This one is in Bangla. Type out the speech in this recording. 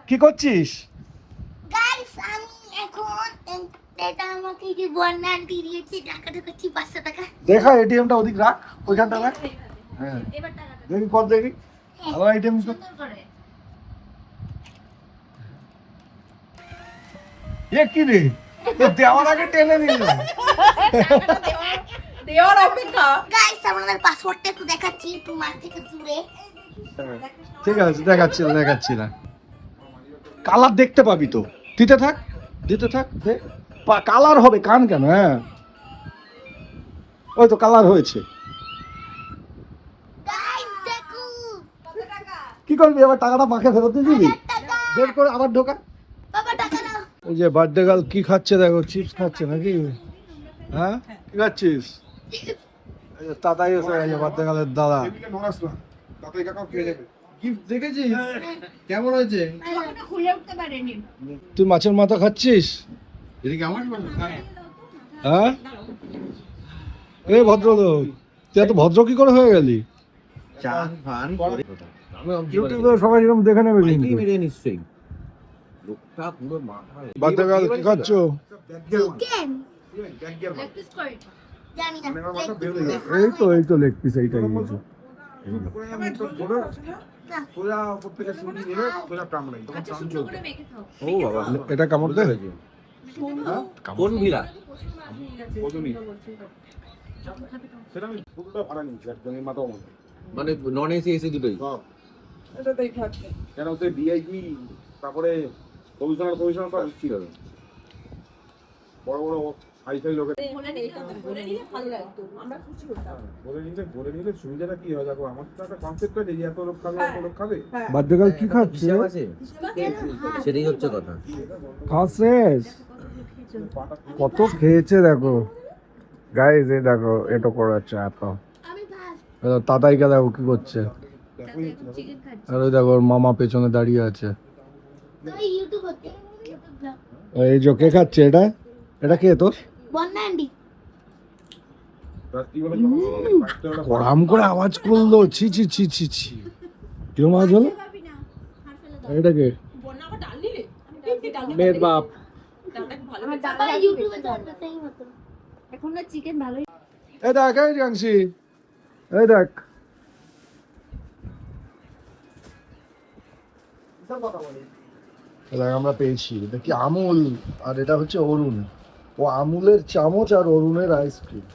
কি করছিস? গাইস আমি এখন এটা আমাকে যে বন্যা আন্টি দিয়েছে টাকা ঢুকাচ্ছি 500 টাকা। দেখা এটিএমটা ওদিক রাখ, ওইখানটা রাখ। হ্যাঁ এবার টাকা দেখি কর দেখি। আবার এটিএম তো সুন্দর করে এ কি রে, তো দেওয়ার আগে টেনে নিল। দেওয়ার অপেক্ষা। গাইস আপনাদের পাসওয়ার্ডটা একটু দেখাচ্ছি একটু মার থেকে দূরে। ঠিক আছে, দেখাচ্ছি না। কালার দেখতে পাবি তো, দিতে থাক কালার হবে, কান কেন? হ্যাঁ ওই তো কালার হয়েছে। গাইস দেখো কি করবি এবার? টাকাটা মাকে ফেরত দিয়ে দিবি? টাকা বের করে আবার ঢোকা। বাবা টাকা নাও। ওই যে বার্থডে গার্ল কি খাচ্ছে দেখো, চিপস খাচ্ছে নাকি? হ্যাঁ কি খাচ্ছিস? এই যে তাতাই এসে গেছে, বার্থডে গার্লের দাদা। গিফট দেখেছিস কেমন হয়েছে? ওটা খুলে উঠতে পারেনি। তুই মাছের মাথা খাচ্ছিস? হ্যাঁ এ ভদ্রলোক, তুই এত ভদ্র কি করে হয়ে গেলি? চান ফান করে ইউটিউবে সবাই এরকম দেখে নেবে কিন্তু। নিশ্চয়ই লোকটা পুরো মাথা বার্থডে গার্ল কি খাচ্ছ? চিকেন লেগ পিস করে। জানি না এই তো লেগ পিস এইটাই নিয়েছো। আচ্ছা শুকনো করে মেখে খাও। ও বাবা এটা কামড় দে। কোন ভিড়া মানে নন এসি এসি দুটোই এটাতেই থাকবে। কেন হচ্ছে ডিআইপি, তারপরে কমিশনার সব ছিল, বড় বড় হাইফাই লোকের বলে নিলে ভালো লাগতো, আমরা খুশি হতাম। বলে নিলে সুবিধাটা কি হয়? দেখো আমার তো একটা কনসেপ্ট আছে যে এত লোক খাবে এত লোক খাবে। বার্থডে গার্ল কি খাচ্ছে? হিসাব আছে সেটাই হচ্ছে কথা খাসেস কত খেয়েছে দেখো গাইস। এই দেখো এটা করাচ্ছে এত। আমি ভাত তাতাইকে দেখো কি করছে। চিকেন খাচ্ছি। আর ওই দেখো ওর মামা পেছনে দাঁড়িয়ে আছে। ওই ইউটিউব হতে ইউটিউব ব্লগ এই যে কে খাচ্ছে এটা? এটা কে তোর? বন্যা আন্টি রাত্রিবেলা যখন বাচ্চারা কড়াম করে আওয়াজ করলো, ছি ছি ছি ছি ছি। কেউ মাছ হলো? খাবি না, হার ফেলে দাও। এটা কে? বন্যা আবার ডাল নিলে? ডাল নিলে মেয়ের বাপ। ডালটা ভালো আমার ডাল বাবা ইউটিউবে জানতে সেই মতো এখন না চিকেন ভালোই। এই দেখ এই জাংশি, এই দেখ দেখ আমরা পেয়েছি। এটা কি আমুল, আর এটা হচ্ছে অরুণ। ও আমুলের চামচ আর অরুণের আইসক্রিম।